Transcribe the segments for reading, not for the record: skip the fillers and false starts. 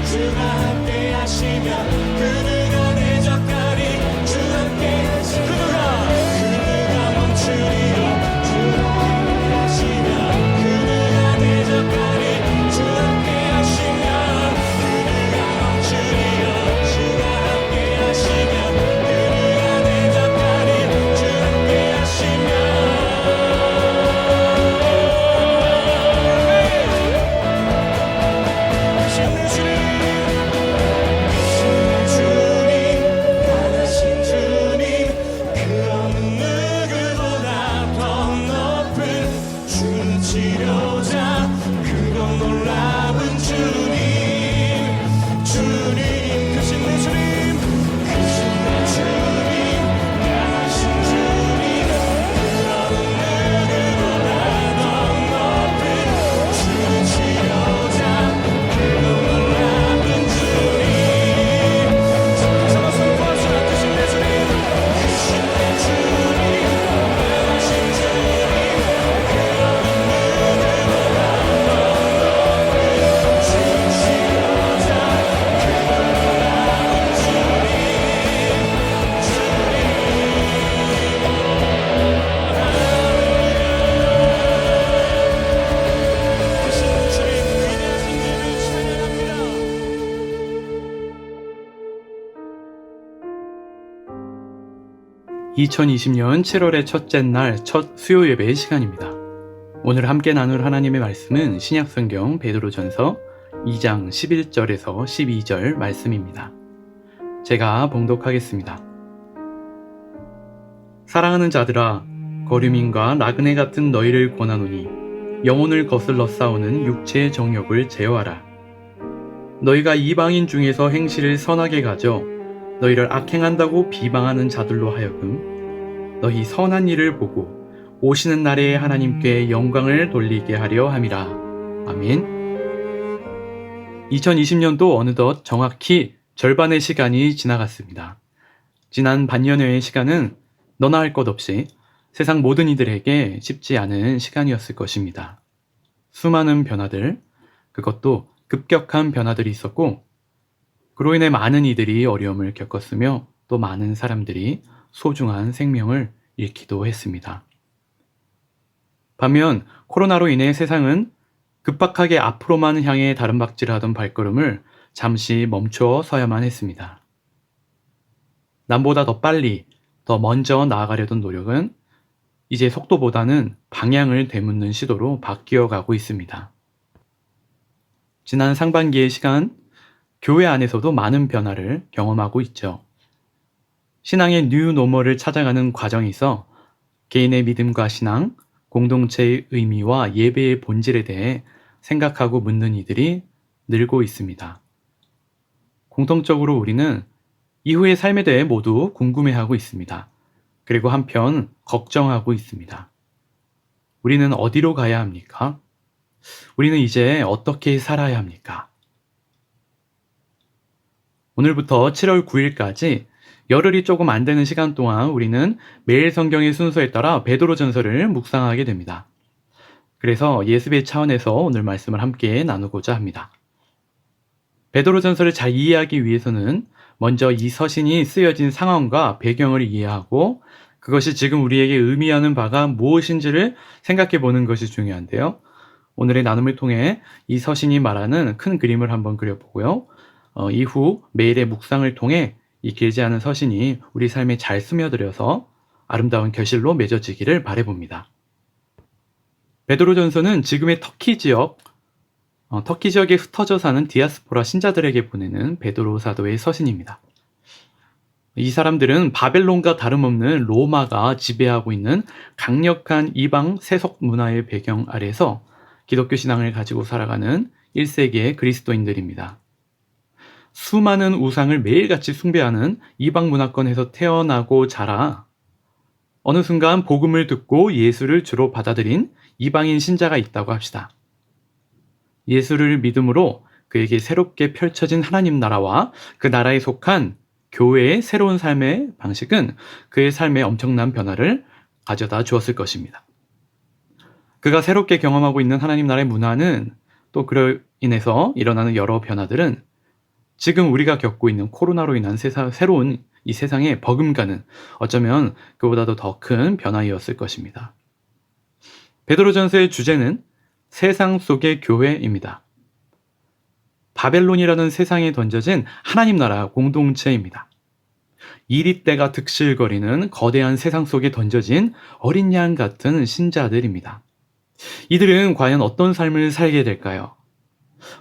주가 함께 하시면 그 누가 대적하리 주 함께 하시면 그 누가 멈추리요 주 함께 하시면 그 누가 대적하리 주 함께 하시면 그 누가 멈추리요 주가 함께 하시면 그 누가 대적하리 주 함께 하시면 (2020년 7월의) 첫째 날 첫 수요 예배의 시간입니다. 오늘 함께 나눌 하나님의 말씀은 신약성경 베드로전서 2장 11절에서 12절 말씀입니다. 제가 봉독하겠습니다. 사랑하는 자들아, 거류민과 나그네 같은 너희를 권하노니 영혼을 거슬러 싸우는 육체의 정욕을 제어하라. 너희가 이방인 중에서 행실을 선하게 가져 너희를 악행한다고 비방하는 자들로 하여금 너희 선한 일을 보고 오시는 날에 하나님께 영광을 돌리게 하려 함이라. 아멘. 2020년도 어느덧 정확히 절반의 시간이 지나갔습니다. 지난 반년여의 시간은 너나 할 것 없이 세상 모든 이들에게 쉽지 않은 시간이었을 것입니다. 수많은 변화들, 그것도 급격한 변화들이 있었고, 그로 인해 많은 이들이 어려움을 겪었으며 또 많은 사람들이 소중한 생명을 잃기도 했습니다. 반면 코로나로 인해 세상은 급박하게 앞으로만 향해 다름박질하던 발걸음을 잠시 멈추어 서야만 했습니다. 남보다 더 빨리, 더 먼저 나아가려던 노력은 이제 속도보다는 방향을 되묻는 시도로 바뀌어가고 있습니다. 지난 상반기의 시간, 교회 안에서도 많은 변화를 경험하고 있죠. 신앙의 뉴 노멀을 찾아가는 과정에 있어 개인의 믿음과 신앙, 공동체의 의미와 예배의 본질에 대해 생각하고 묻는 이들이 늘고 있습니다. 공통적으로 우리는 이후의 삶에 대해 모두 궁금해하고 있습니다. 그리고 한편 걱정하고 있습니다. 우리는 어디로 가야 합니까? 우리는 이제 어떻게 살아야 합니까? 오늘부터 7월 9일까지 열흘이 조금 안 되는 시간 동안 우리는 매일 성경의 순서에 따라 베드로전서를 묵상하게 됩니다. 그래서 예습의 차원에서 오늘 말씀을 함께 나누고자 합니다. 베드로전서를 잘 이해하기 위해서는 먼저 이 서신이 쓰여진 상황과 배경을 이해하고 그것이 지금 우리에게 의미하는 바가 무엇인지를 생각해 보는 것이 중요한데요. 오늘의 나눔을 통해 이 서신이 말하는 큰 그림을 한번 그려보고요. 이후 매일의 묵상을 통해 이 길지 않은 서신이 우리 삶에 잘 스며들어서 아름다운 결실로 맺어지기를 바라봅니다. 베드로전서는 지금의 터키 지역에 흩어져 사는 디아스포라 신자들에게 보내는 베드로 사도의 서신입니다. 이 사람들은 바벨론과 다름없는 로마가 지배하고 있는 강력한 이방 세속 문화의 배경 아래서 기독교 신앙을 가지고 살아가는 1세기의 그리스도인들입니다. 수많은 우상을 매일같이 숭배하는 이방 문화권에서 태어나고 자라 어느 순간 복음을 듣고 예수를 주로 받아들인 이방인 신자가 있다고 합시다. 예수를 믿음으로 그에게 새롭게 펼쳐진 하나님 나라와 그 나라에 속한 교회의 새로운 삶의 방식은 그의 삶에 엄청난 변화를 가져다 주었을 것입니다. 그가 새롭게 경험하고 있는 하나님 나라의 문화는 또 그로 인해서 일어나는 여러 변화들은 지금 우리가 겪고 있는 코로나로 인한 새로운 이 세상의 버금가는 어쩌면 그보다도 더 큰 변화이었을 것입니다. 베드로전서의 주제는 세상 속의 교회입니다. 바벨론이라는 세상에 던져진 하나님 나라 공동체입니다. 이리떼가 득실거리는 거대한 세상 속에 던져진 어린 양 같은 신자들입니다. 이들은 과연 어떤 삶을 살게 될까요?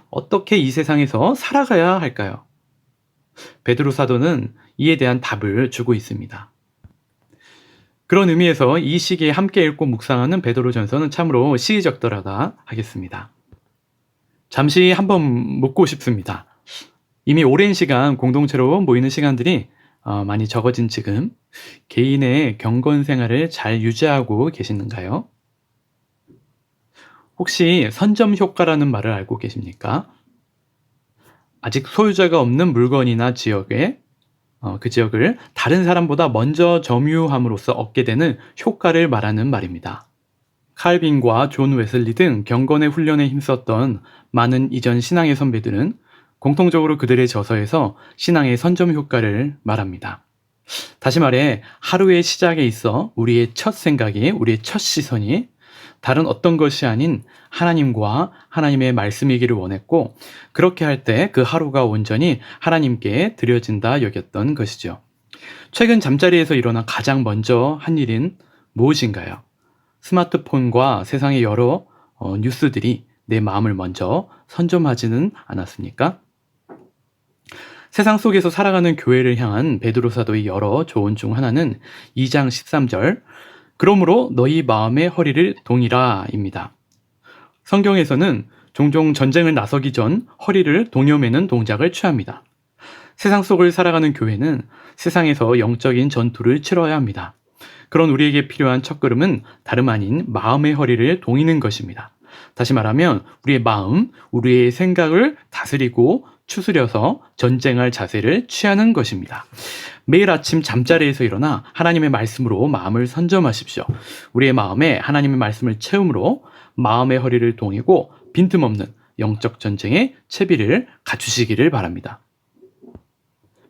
어떻게 이 세상에서 살아가야 할까요? 베드로 사도는 이에 대한 답을 주고 있습니다. 그런 의미에서 이 시기에 함께 읽고 묵상하는 베드로전서는 참으로 시의적절하다 하겠습니다. 잠시 한번 묻고 싶습니다. 이미 오랜 시간 공동체로 모이는 시간들이 많이 적어진 지금 개인의 경건 생활을 잘 유지하고 계시는가요? 혹시 선점 효과라는 말을 알고 계십니까? 아직 소유자가 없는 물건이나 지역에 그 지역을 다른 사람보다 먼저 점유함으로써 얻게 되는 효과를 말하는 말입니다. 칼빈과 존 웨슬리 등 경건의 훈련에 힘썼던 많은 이전 신앙의 선배들은 공통적으로 그들의 저서에서 신앙의 선점 효과를 말합니다. 다시 말해 하루의 시작에 있어 우리의 첫 생각이, 우리의 첫 시선이 다른 어떤 것이 아닌 하나님과 하나님의 말씀이기를 원했고, 그렇게 할 때 그 하루가 온전히 하나님께 드려진다 여겼던 것이죠. 최근 잠자리에서 일어나 가장 먼저 한 일인 무엇인가요? 스마트폰과 세상의 여러 뉴스들이 내 마음을 먼저 선점하지는 않았습니까? 세상 속에서 살아가는 교회를 향한 베드로 사도의 여러 조언 중 하나는 2장 13절 그러므로 너희 마음의 허리를 동이라입니다. 성경에서는 종종 전쟁을 나서기 전 허리를 동여매는 동작을 취합니다. 세상 속을 살아가는 교회는 세상에서 영적인 전투를 치러야 합니다. 그런 우리에게 필요한 첫걸음은 다름 아닌 마음의 허리를 동이는 것입니다. 다시 말하면 우리의 마음, 우리의 생각을 다스리고 추스려서 전쟁할 자세를 취하는 것입니다. 매일 아침 잠자리에서 일어나 하나님의 말씀으로 마음을 선점하십시오. 우리의 마음에 하나님의 말씀을 채움으로 마음의 허리를 동이고 빈틈없는 영적 전쟁의 채비를 갖추시기를 바랍니다.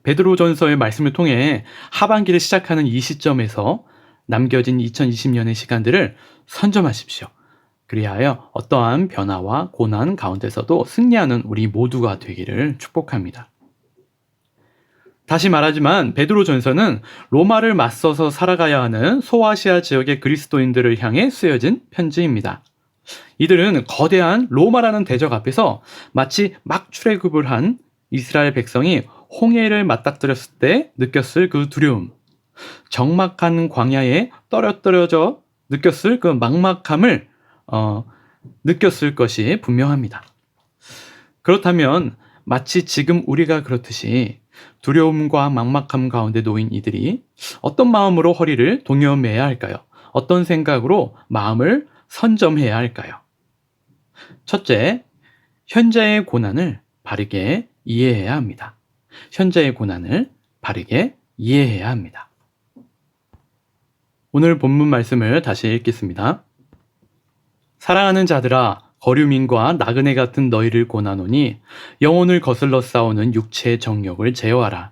베드로전서의 말씀을 통해 하반기를 시작하는 이 시점에서 남겨진 2020년의 시간들을 선점하십시오. 그리하여 어떠한 변화와 고난 가운데서도 승리하는 우리 모두가 되기를 축복합니다. 다시 말하지만 베드로전서는 로마를 맞서서 살아가야 하는 소아시아 지역의 그리스도인들을 향해 쓰여진 편지입니다. 이들은 거대한 로마라는 대적 앞에서 마치 막 출애굽을 한 이스라엘 백성이 홍해를 맞닥뜨렸을 때 느꼈을 그 두려움, 적막한 광야에 떨어져 느꼈을 그 막막함을 느꼈을 것이 분명합니다. 그렇다면 마치 지금 우리가 그렇듯이 두려움과 막막함 가운데 놓인 이들이 어떤 마음으로 허리를 동여매야 할까요? 어떤 생각으로 마음을 선점해야 할까요? 첫째, 현재의 고난을 바르게 이해해야 합니다. 현재의 고난을 바르게 이해해야 합니다. 오늘 본문 말씀을 다시 읽겠습니다. 사랑하는 자들아, 거류민과 나그네 같은 너희를 고나노니 영혼을 거슬러 싸우는 육체의 정욕을 제어하라.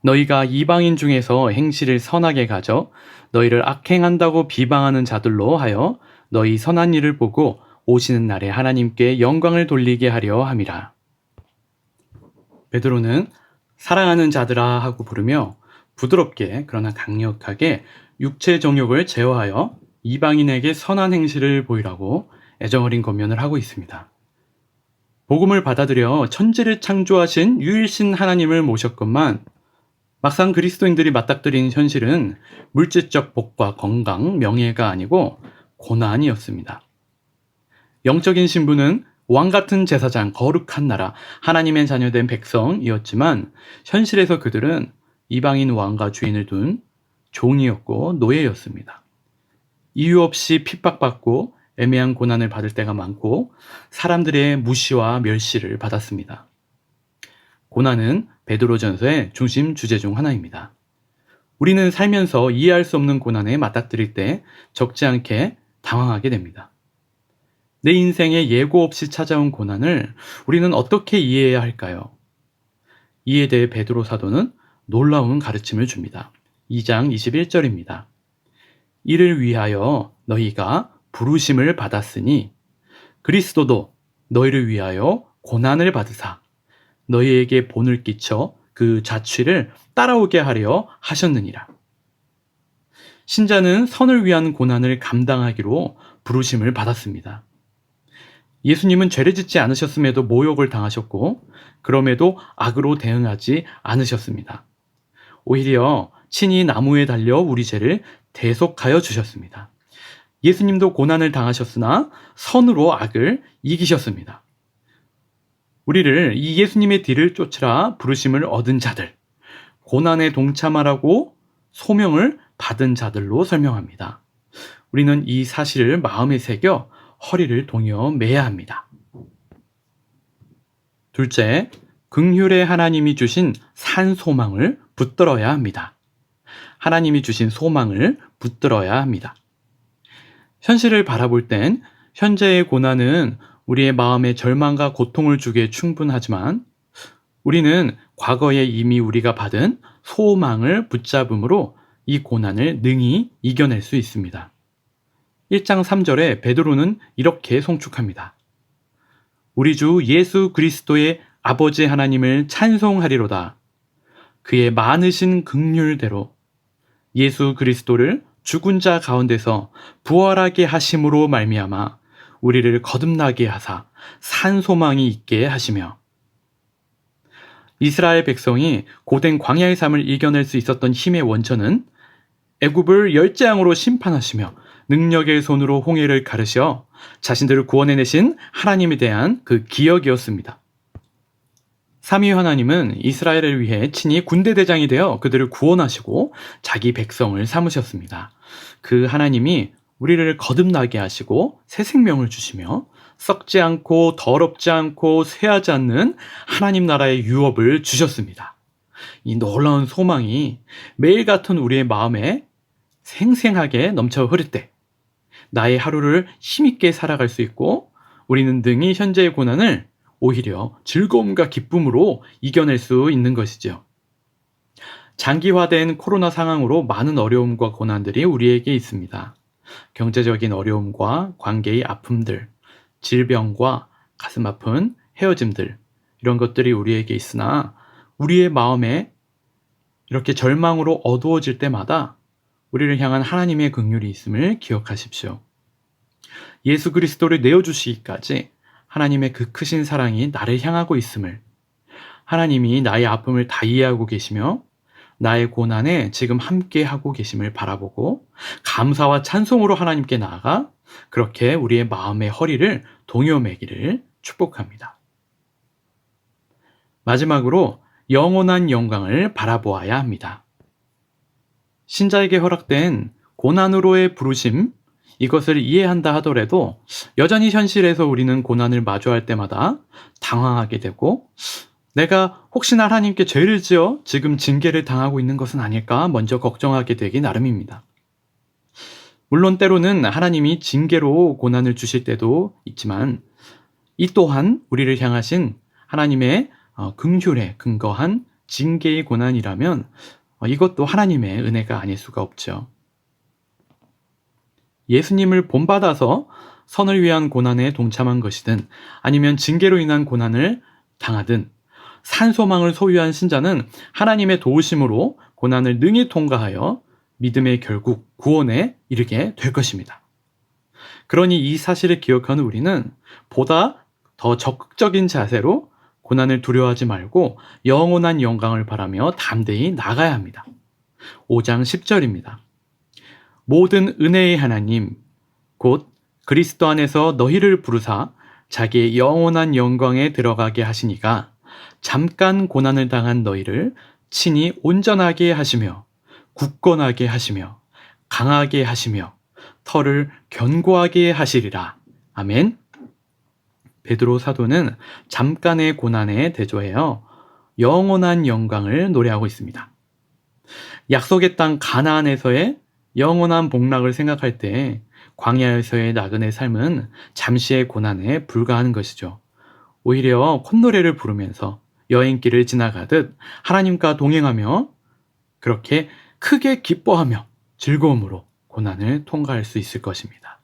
너희가 이방인 중에서 행실을 선하게 가져 너희를 악행한다고 비방하는 자들로 하여 너희 선한 일을 보고 오시는 날에 하나님께 영광을 돌리게 하려 함이라. 베드로는 사랑하는 자들아 하고 부르며 부드럽게 그러나 강력하게 육체 정욕을 제어하여 이방인에게 선한 행실을 보이라고 애정어린 권면을 하고 있습니다. 복음을 받아들여 천지를 창조하신 유일신 하나님을 모셨건만 막상 그리스도인들이 맞닥뜨린 현실은 물질적 복과 건강, 명예가 아니고 고난이었습니다. 영적인 신분은 왕같은 제사장, 거룩한 나라, 하나님의 자녀된 백성이었지만 현실에서 그들은 이방인 왕과 주인을 둔 종이었고 노예였습니다. 이유 없이 핍박받고 애매한 고난을 받을 때가 많고 사람들의 무시와 멸시를 받았습니다. 고난은 베드로전서의 중심 주제 중 하나입니다. 우리는 살면서 이해할 수 없는 고난에 맞닥뜨릴 때 적지 않게 당황하게 됩니다. 내 인생에 예고 없이 찾아온 고난을 우리는 어떻게 이해해야 할까요? 이에 대해 베드로 사도는 놀라운 가르침을 줍니다. 2장 21절입니다. 이를 위하여 너희가 부르심을 받았으니 그리스도도 너희를 위하여 고난을 받으사 너희에게 본을 끼쳐 그 자취를 따라오게 하려 하셨느니라. 신자는 선을 위한 고난을 감당하기로 부르심을 받았습니다. 예수님은 죄를 짓지 않으셨음에도 모욕을 당하셨고 그럼에도 악으로 대응하지 않으셨습니다. 오히려 친히 나무에 달려 우리 죄를 대속하여 주셨습니다. 예수님도 고난을 당하셨으나 선으로 악을 이기셨습니다. 우리를 이 예수님의 뒤를 쫓으라 부르심을 얻은 자들, 고난에 동참하라고 소명을 받은 자들로 설명합니다. 우리는 이 사실을 마음에 새겨 허리를 동여 매야 합니다. 둘째, 긍휼의 하나님이 주신 산 소망을 붙들어야 합니다. 하나님이 주신 소망을 붙들어야 합니다. 현실을 바라볼 땐 현재의 고난은 우리의 마음에 절망과 고통을 주기에 충분하지만 우리는 과거에 이미 우리가 받은 소망을 붙잡음으로 이 고난을 능히 이겨낼 수 있습니다. 1장 3절에 베드로는 이렇게 송축합니다. 우리 주 예수 그리스도의 아버지 하나님을 찬송하리로다. 그의 많으신 긍휼대로 예수 그리스도를 죽은 자 가운데서 부활하게 하심으로 말미암아 우리를 거듭나게 하사 산 소망이 있게 하시며 이스라엘 백성이 고된 광야의 삶을 이겨낼 수 있었던 힘의 원천은 애굽을 열재앙으로 심판하시며 능력의 손으로 홍해를 가르셔 자신들을 구원해내신 하나님에 대한 그 기억이었습니다. 삼위 하나님은 이스라엘을 위해 친히 군대 대장이 되어 그들을 구원하시고 자기 백성을 삼으셨습니다. 그 하나님이 우리를 거듭나게 하시고 새 생명을 주시며 썩지 않고 더럽지 않고 쇠하지 않는 하나님 나라의 유업을 주셨습니다. 이 놀라운 소망이 매일 같은 우리의 마음에 생생하게 넘쳐 흐를 때 나의 하루를 힘있게 살아갈 수 있고 우리는 능히 현재의 고난을 오히려 즐거움과 기쁨으로 이겨낼 수 있는 것이죠. 장기화된 코로나 상황으로 많은 어려움과 고난들이 우리에게 있습니다. 경제적인 어려움과 관계의 아픔들, 질병과 가슴 아픈 헤어짐들, 이런 것들이 우리에게 있으나 우리의 마음에 이렇게 절망으로 어두워질 때마다 우리를 향한 하나님의 긍휼이 있음을 기억하십시오. 예수 그리스도를 내어주시기까지 하나님의 그 크신 사랑이 나를 향하고 있음을, 하나님이 나의 아픔을 다 이해하고 계시며 나의 고난에 지금 함께 하고 계심을 바라보고 감사와 찬송으로 하나님께 나아가 그렇게 우리의 마음의 허리를 동여매기를 축복합니다. 마지막으로 영원한 영광을 바라보아야 합니다. 신자에게 허락된 고난으로의 부르심, 이것을 이해한다 하더라도 여전히 현실에서 우리는 고난을 마주할 때마다 당황하게 되고 내가 혹시나 하나님께 죄를 지어 지금 징계를 당하고 있는 것은 아닐까 먼저 걱정하게 되기 나름입니다. 물론 때로는 하나님이 징계로 고난을 주실 때도 있지만 이 또한 우리를 향하신 하나님의 긍휼에 근거한 징계의 고난이라면 이것도 하나님의 은혜가 아닐 수가 없죠. 예수님을 본받아서 선을 위한 고난에 동참한 것이든 아니면 징계로 인한 고난을 당하든 산소망을 소유한 신자는 하나님의 도우심으로 고난을 능히 통과하여 믿음의 결국 구원에 이르게 될 것입니다. 그러니 이 사실을 기억하는 우리는 보다 더 적극적인 자세로 고난을 두려워하지 말고 영원한 영광을 바라며 담대히 나가야 합니다. 5장 10절입니다. 모든 은혜의 하나님 곧 그리스도 안에서 너희를 부르사 자기의 영원한 영광에 들어가게 하시니가 잠깐 고난을 당한 너희를 친히 온전하게 하시며 굳건하게 하시며 강하게 하시며 털을 견고하게 하시리라. 아멘. 베드로 사도는 잠깐의 고난에 대조하여 영원한 영광을 노래하고 있습니다. 약속의 땅 가나안에서의 영원한 복락을 생각할 때 광야에서의 나그네 삶은 잠시의 고난에 불과한 것이죠. 오히려 콧노래를 부르면서 여행길을 지나가듯 하나님과 동행하며 그렇게 크게 기뻐하며 즐거움으로 고난을 통과할 수 있을 것입니다.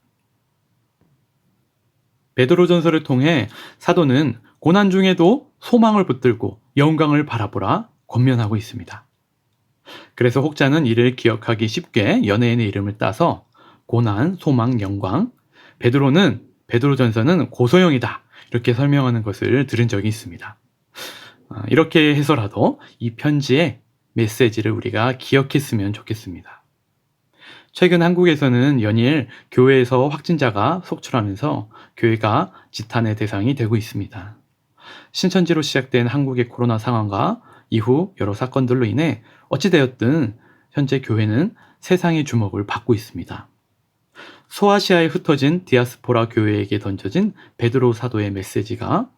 베드로전서를 통해 사도는 고난 중에도 소망을 붙들고 영광을 바라보라 권면하고 있습니다. 그래서 혹자는 이를 기억하기 쉽게 연예인의 이름을 따서 고난, 소망, 영광, 베드로전서는 고소영이다 이렇게 설명하는 것을 들은 적이 있습니다. 이렇게 해서라도 이 편지의 메시지를 우리가 기억했으면 좋겠습니다. 최근 한국에서는 연일 교회에서 확진자가 속출하면서 교회가 지탄의 대상이 되고 있습니다. 신천지로 시작된 한국의 코로나 상황과 이후 여러 사건들로 인해 어찌되었든 현재 교회는 세상의 주목을 받고 있습니다. 소아시아에 흩어진 디아스포라 교회에게 던져진 베드로 사도의 메시지가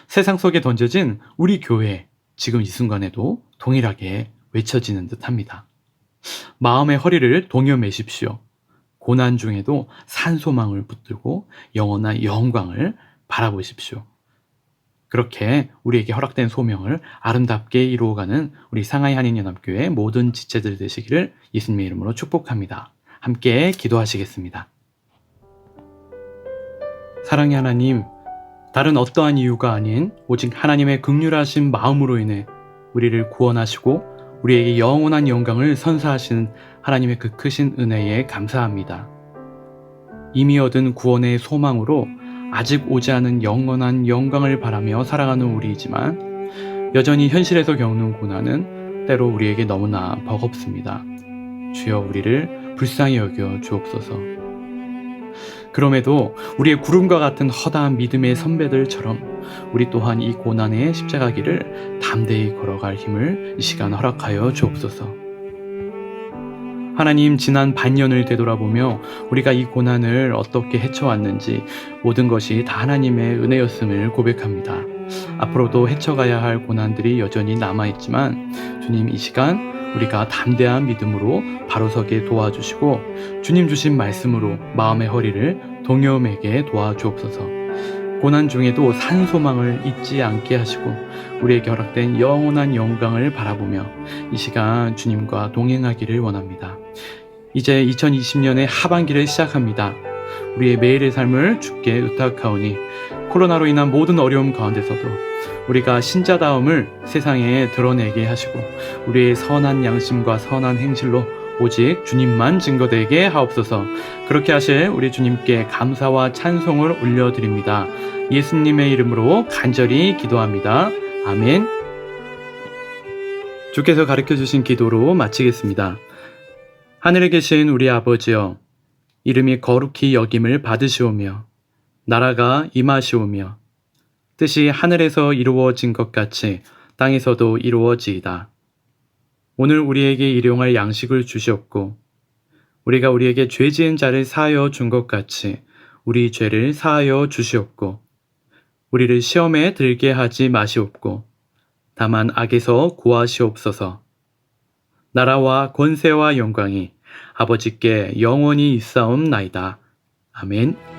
세상 속에 던져진 우리 교회 지금 이 순간에도 동일하게 외쳐지는 듯합니다. 마음의 허리를 동여매십시오. 고난 중에도 산소망을 붙들고 영원한 영광을 바라보십시오. 그렇게 우리에게 허락된 소명을 아름답게 이루어가는 우리 상하이 한인연합교회 모든 지체들 되시기를 예수님의 이름으로 축복합니다. 함께 기도하시겠습니다. 사랑의 하나님, 다른 어떠한 이유가 아닌 오직 하나님의 긍휼하신 마음으로 인해 우리를 구원하시고 우리에게 영원한 영광을 선사하신 하나님의 그 크신 은혜에 감사합니다. 이미 얻은 구원의 소망으로 아직 오지 않은 영원한 영광을 바라며 살아가는 우리이지만 여전히 현실에서 겪는 고난은 때로 우리에게 너무나 버겁습니다. 주여 우리를 불쌍히 여겨 주옵소서. 그럼에도 우리의 구름과 같은 허다한 믿음의 선배들처럼 우리 또한 이 고난의 십자가길을 담대히 걸어갈 힘을 이 시간 허락하여 주옵소서. 하나님, 지난 반년을 되돌아보며 우리가 이 고난을 어떻게 헤쳐왔는지 모든 것이 다 하나님의 은혜였음을 고백합니다. 앞으로도 헤쳐가야 할 고난들이 여전히 남아있지만 주님, 이 시간 우리가 담대한 믿음으로 바로서게 도와주시고 주님 주신 말씀으로 마음의 허리를 동여매게 도와주옵소서. 고난 중에도 산소망을 잊지 않게 하시고 우리에게 허락된 영원한 영광을 바라보며 이 시간 주님과 동행하기를 원합니다. 이제 2020년의 하반기를 시작합니다. 우리의 매일의 삶을 주께 의탁하오니 코로나로 인한 모든 어려움 가운데서도 우리가 신자다움을 세상에 드러내게 하시고 우리의 선한 양심과 선한 행실로 오직 주님만 증거되게 하옵소서. 그렇게 하실 우리 주님께 감사와 찬송을 올려드립니다. 예수님의 이름으로 간절히 기도합니다. 아멘. 주께서 가르쳐주신 기도로 마치겠습니다. 하늘에 계신 우리 아버지여, 이름이 거룩히 여김을 받으시오며 나라가 임하시오며 뜻이 하늘에서 이루어진 것 같이 땅에서도 이루어지이다. 오늘 우리에게 일용할 양식을 주시옵고 우리가 우리에게 죄 지은 자를 사하여 준 것 같이 우리 죄를 사하여 주시옵고 우리를 시험에 들게 하지 마시옵고 다만 악에서 구하시옵소서. 나라와 권세와 영광이 아버지께 영원히 있사옵나이다. 아멘.